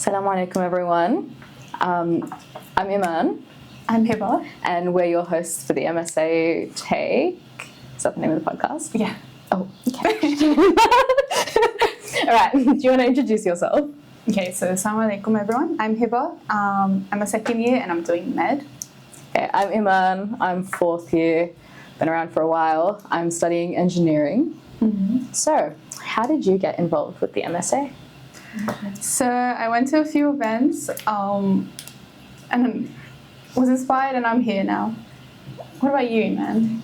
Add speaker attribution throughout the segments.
Speaker 1: Assalamu alaikum, everyone. I'm Iman.
Speaker 2: I'm Hiba.
Speaker 1: And we're your hosts for the MSA Take. Is that the name of the podcast?
Speaker 2: Yeah.
Speaker 1: Oh, okay. All right. Do you want to introduce yourself?
Speaker 2: Okay, so assalamu alaikum, everyone. I'm Hiba. I'm a second year and I'm doing med.
Speaker 1: Okay, I'm Iman. I'm fourth year. Been around for a while. I'm studying engineering.
Speaker 2: Mm-hmm.
Speaker 1: So, how did you get involved with the MSA?
Speaker 2: So I went to a few events and was inspired, and I'm here now. What about you, man?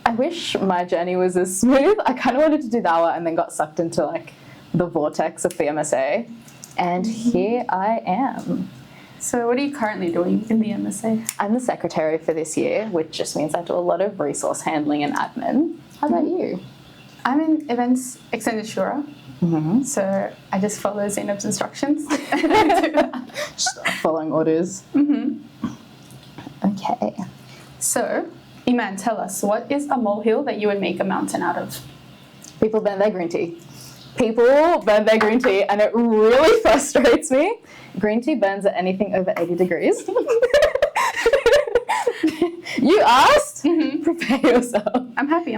Speaker 1: I wish my journey was as smooth. I kind of wanted to do dawah and then got sucked into like the vortex of the MSA. And here I am.
Speaker 2: So what are you currently doing in the MSA?
Speaker 1: I'm the secretary for this year, which just means I do a lot of resource handling and admin. How about you?
Speaker 2: I'm in events extended shura.
Speaker 1: Mm-hmm.
Speaker 2: So I just follow Zainab's instructions.
Speaker 1: Just following orders.
Speaker 2: Mm-hmm.
Speaker 1: Okay.
Speaker 2: So, Iman, tell us, what is a molehill that you would make a mountain out of?
Speaker 1: People burn their green tea. People burn their green tea, and it really frustrates me. Green tea burns at anything over 80 degrees. You asked? Mm-hmm. Prepare yourself.
Speaker 2: I'm happy.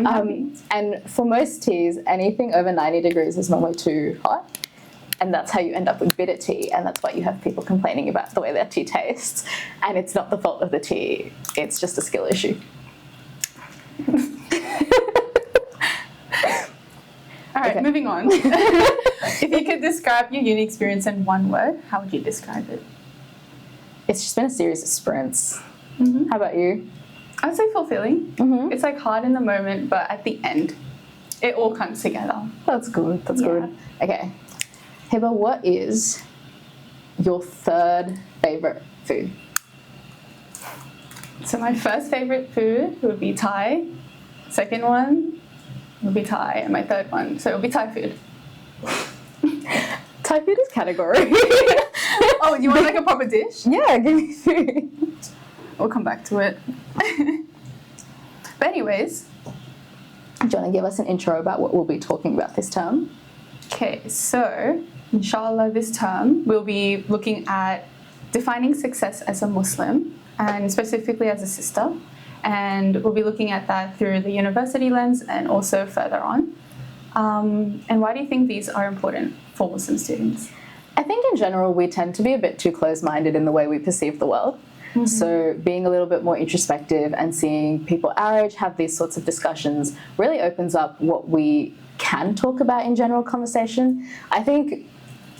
Speaker 1: And for most teas, anything over 90 degrees is normally too hot. And that's how you end up with bitter tea. And that's why you have people complaining about the way their tea tastes. And it's not the fault of the tea. It's just a skill issue.
Speaker 2: All right,
Speaker 1: okay.
Speaker 2: Moving on. If you could describe your uni experience in one word, how would you describe it?
Speaker 1: It's just been a series of sprints.
Speaker 2: Mm-hmm.
Speaker 1: How about you?
Speaker 2: I'd say fulfilling.
Speaker 1: Mm-hmm.
Speaker 2: It's like hard in the moment, but at the end, it all comes together.
Speaker 1: That's good. That's good. Okay. Hiba, what is your third favourite food?
Speaker 2: So my first favourite food would be Thai. Second one would be Thai. And my third one, so it would be Thai food.
Speaker 1: Thai food is category.
Speaker 2: Oh, you want like a proper dish?
Speaker 1: Yeah, give me food.
Speaker 2: We'll come back to it. But anyways.
Speaker 1: Do you want to give us an intro about what we'll be talking about this term?
Speaker 2: Okay, so inshallah this term we'll be looking at defining success as a Muslim and specifically as a sister. And we'll be looking at that through the university lens and also further on. And why do you think these are important for Muslim students?
Speaker 1: I think in general we tend to be a bit too close-minded in the way we perceive the world. Mm-hmm. So being a little bit more introspective and seeing people our age have these sorts of discussions really opens up what we can talk about in general conversation. I think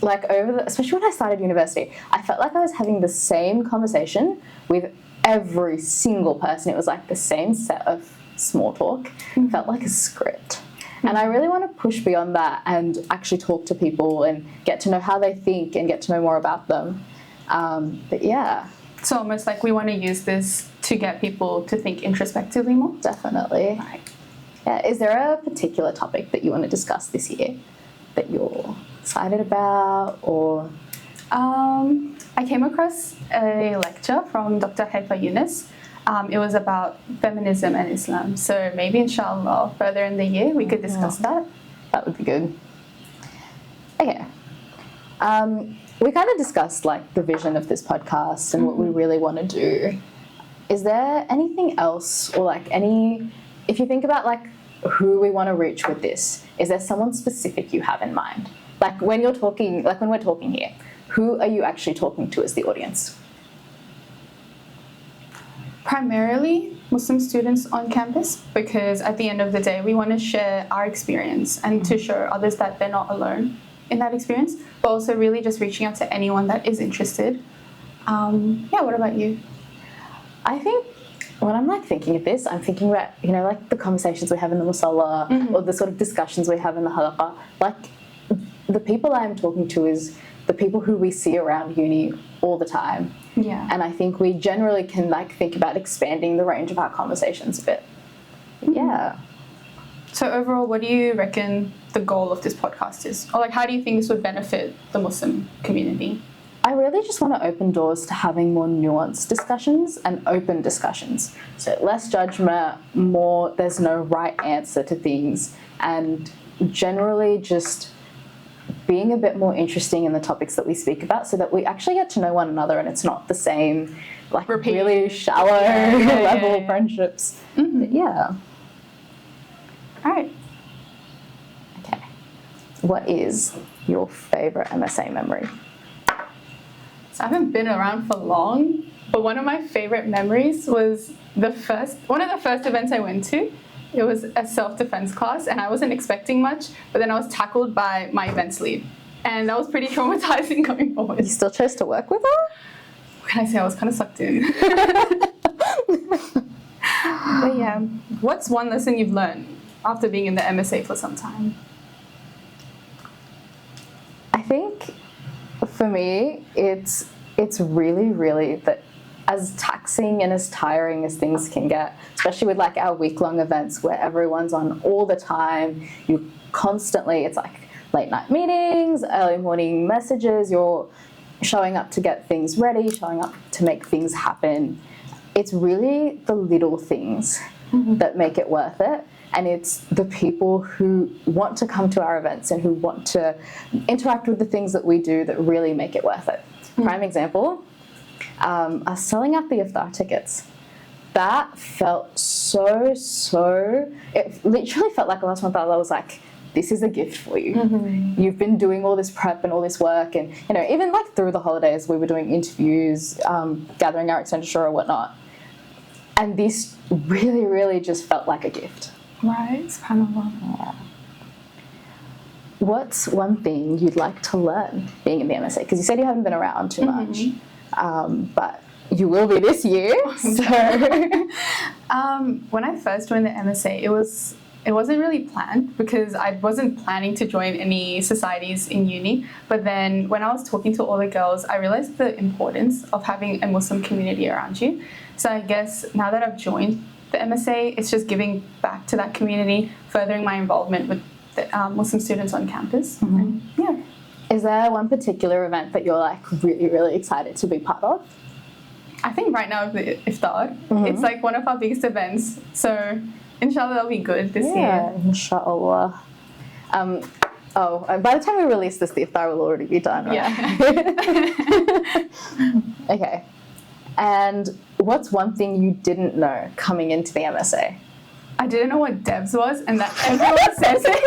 Speaker 1: especially when I started university, I felt like I was having the same conversation with every single person. It was like the same set of small talk. Mm-hmm. It felt like a script. And I really want to push beyond that and actually talk to people and get to know how they think and get to know more about them. But yeah.
Speaker 2: So almost like we want to use this to get people to think introspectively more?
Speaker 1: Definitely.
Speaker 2: Right.
Speaker 1: Yeah. Is there a particular topic that you want to discuss this year that you're excited about or?
Speaker 2: I came across a lecture from Dr. Haifa Yunus. It was about feminism and Islam. So maybe inshallah further in the year we could discuss that.
Speaker 1: That would be good. Okay. We kind of discussed like the vision of this podcast and what we really want to do. Is there anything else or if you think about like who we want to reach with this, is there someone specific you have in mind? Like when we're talking here, who are you actually talking to as the audience?
Speaker 2: Primarily Muslim students on campus, because at the end of the day we want to share our experience and to show others that they're not alone in that experience, but also really just reaching out to anyone that is interested. What about you?
Speaker 1: I think when I'm thinking of this, I'm thinking about the conversations we have in the musalla or the sort of discussions we have in the halaqah. The people I'm talking to is the people who we see around uni all the time.
Speaker 2: Yeah.
Speaker 1: And I think we generally can think about expanding the range of our conversations a bit. Yeah.
Speaker 2: So overall, what do you reckon the goal of this podcast is? Or how do you think this would benefit the Muslim community?
Speaker 1: I really just want to open doors to having more nuanced discussions and open discussions. So less judgment, there's no right answer to things, and generally just being a bit more interesting in the topics that we speak about so that we actually get to know one another and it's not the same, like really shallow level friendships. But yeah.
Speaker 2: All right.
Speaker 1: Okay. What is your favourite MSA memory?
Speaker 2: So I haven't been around for long, but one of my favorite memories was one of the first events I went to. It was a self-defense class, and I wasn't expecting much, but then I was tackled by my events lead, and that was pretty traumatizing going forward.
Speaker 1: You still chose to work with her?
Speaker 2: What can I say? I was kind of sucked in. But yeah, what's one lesson you've learned after being in the MSA for some time?
Speaker 1: I think for me, it's really, really that as taxing and as tiring as things can get, especially with like our week-long events where everyone's on all the time, you constantly, it's like late night meetings, early morning messages, you're showing up to get things ready, showing up to make things happen. It's really the little things that make it worth it. And it's the people who want to come to our events and who want to interact with the things that we do that really make it worth it. Prime example, us selling out the iftar tickets. That felt it literally felt like last month I was like, this is a gift for you. You've been doing all this prep and all this work, and you know, even like through the holidays we were doing interviews, gathering our expenditure or whatnot, and this really, really just felt like a gift.
Speaker 2: Right, subhanAllah.
Speaker 1: Yeah. What's one thing you'd like to learn being in the MSA? Because you said you haven't been around too much, but you will be this year. So,
Speaker 2: when I first joined the MSA, it wasn't really planned because I wasn't planning to join any societies in uni. But then when I was talking to all the girls, I realized the importance of having a Muslim community around you. So I guess now that I've joined the MSA, it's just giving back to that community, furthering my involvement with the Muslim students on campus. And, yeah.
Speaker 1: Is there one particular event that you're like really, really excited to be part of?
Speaker 2: I think right now the iftar, it's like one of our biggest events. So inshallah that'll be good this year.
Speaker 1: Inshallah. By the time we release this, the iftar will already be done, right?
Speaker 2: Yeah.
Speaker 1: Okay. And what's one thing you didn't know coming into the MSA?
Speaker 2: I didn't know what devs was, and that everyone says it.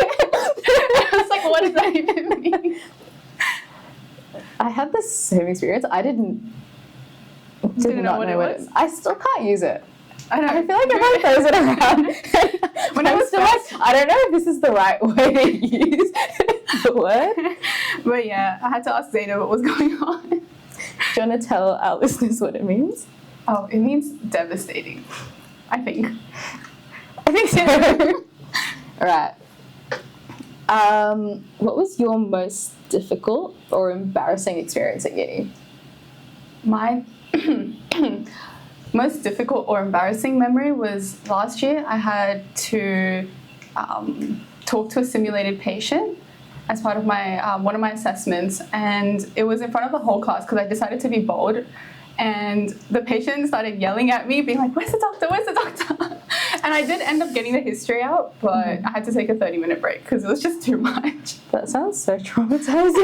Speaker 2: I was like, what does that even mean?
Speaker 1: I had the same experience. I didn't
Speaker 2: know what it was.
Speaker 1: I still can't use it.
Speaker 2: I know.
Speaker 1: I feel like everyone throws it around.
Speaker 2: When I was
Speaker 1: still like, I don't know if this is the right way to use the word.
Speaker 2: But yeah, I had to ask Zaina what was going on.
Speaker 1: Do you want to tell our listeners what it means?
Speaker 2: Oh, it means devastating, I think.
Speaker 1: I think so. All right. What was your most difficult or embarrassing experience at uni?
Speaker 2: My most difficult or embarrassing memory was last year. I had to talk to a simulated patient as part of my one of my assessments, and it was in front of the whole class because I decided to be bold. And the patient started yelling at me, being like, "Where's the doctor? Where's the doctor?" And I did end up getting the history out, but I had to take a 30-minute break because it was just too much.
Speaker 1: That sounds so traumatizing.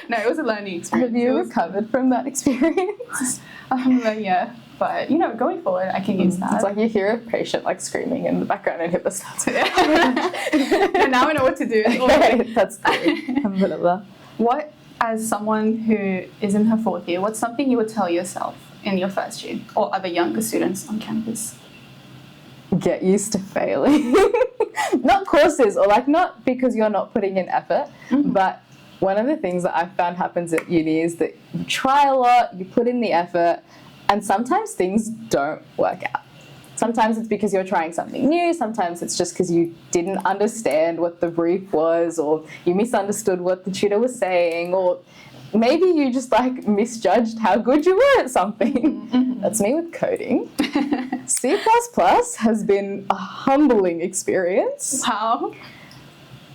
Speaker 2: No, it was a learning experience.
Speaker 1: Have you recovered from that experience?
Speaker 2: Yeah, but you know, going forward, I can use that.
Speaker 1: It's like you hear a patient like screaming in the background and HIPAA starts.
Speaker 2: And now I know what to do.
Speaker 1: Okay, that's good. Alhamdulillah.
Speaker 2: What, as someone who is in her fourth year, what's something you would tell yourself in your first year or other younger students on campus?
Speaker 1: Get used to failing. Not courses, or like not because you're not putting in effort, but one of the things that I've found happens at uni is that you try a lot, you put in the effort, and sometimes things don't work out. Sometimes it's because you're trying something new, sometimes it's just because you didn't understand what the brief was, or you misunderstood what the tutor was saying, or maybe you just like misjudged how good you were at something. That's me with coding. C++ has been a humbling experience.
Speaker 2: Wow.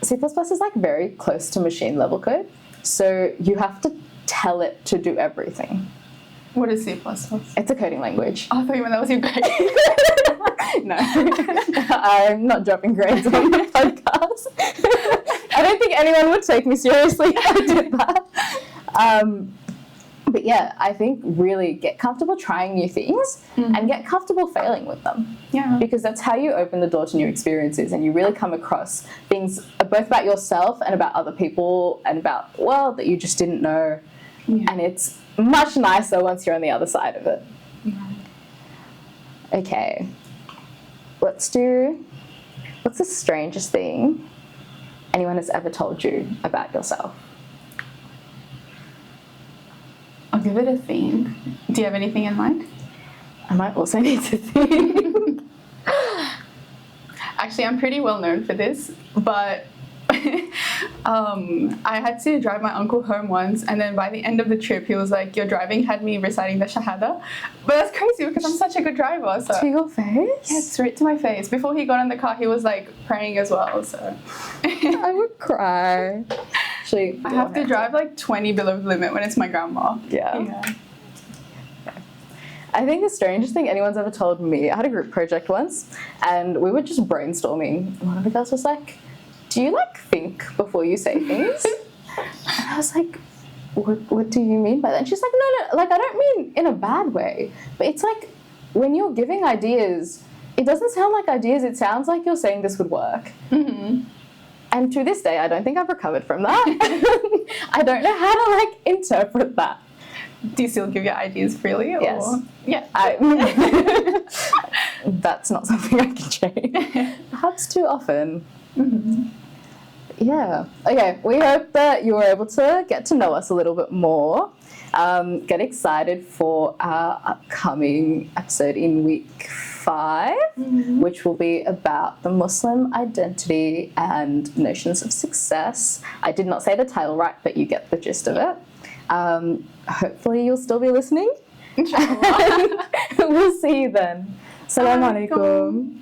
Speaker 1: C++ is like very close to machine level code, so you have to tell it to do everything.
Speaker 2: What is C++?
Speaker 1: It's a coding language.
Speaker 2: Oh, I thought you meant that was your grade.
Speaker 1: No, I'm not dropping grades on the podcast. I don't think anyone would take me seriously if I did that. But yeah, I think really get comfortable trying new things and get comfortable failing with them.
Speaker 2: Yeah.
Speaker 1: Because that's how you open the door to new experiences, and you really come across things both about yourself and about other people and about the world that you just didn't know.
Speaker 2: Yeah.
Speaker 1: And it's much nicer once you're on the other side of it.
Speaker 2: Yeah.
Speaker 1: Okay. What's the strangest thing anyone has ever told you about yourself?
Speaker 2: I'll give it a think. Do you have anything in mind?
Speaker 1: I might also need to think.
Speaker 2: Actually, I'm pretty well known for this, but I had to drive my uncle home once, and then by the end of the trip, he was like, "Your driving had me reciting the Shahada." But that's crazy because I'm such a good driver. So
Speaker 1: To your face?
Speaker 2: yeah, straight to my face. Before he got in the car, he was like praying as well. So
Speaker 1: I would cry. Actually,
Speaker 2: I have to drive like 20 below the limit when it's my grandma.
Speaker 1: Yeah. I think the strangest thing anyone's ever told me, I had a group project once, and we were just brainstorming. One of the girls was like, "Do you like think before you say things?" And I was like, what do you mean by that? And she's like, no, like I don't mean in a bad way, but it's like when you're giving ideas, it doesn't sound like ideas, it sounds like you're saying this would work.
Speaker 2: Mm-hmm.
Speaker 1: And to this day, I don't think I've recovered from that. I don't know how to like interpret that.
Speaker 2: Do you still give your ideas freely? Or?
Speaker 1: Yes.
Speaker 2: Yeah.
Speaker 1: That's not something I can change. Perhaps too often.
Speaker 2: Mm-hmm.
Speaker 1: Yeah. Okay, we hope that you were able to get to know us a little bit more. Get excited for our upcoming episode in week 5, which will be about the Muslim identity and notions of success. I did not say the title right, but you get the gist of it. Hopefully you'll still be listening.
Speaker 2: Inshallah.
Speaker 1: We'll see you then. Assalamu alaikum.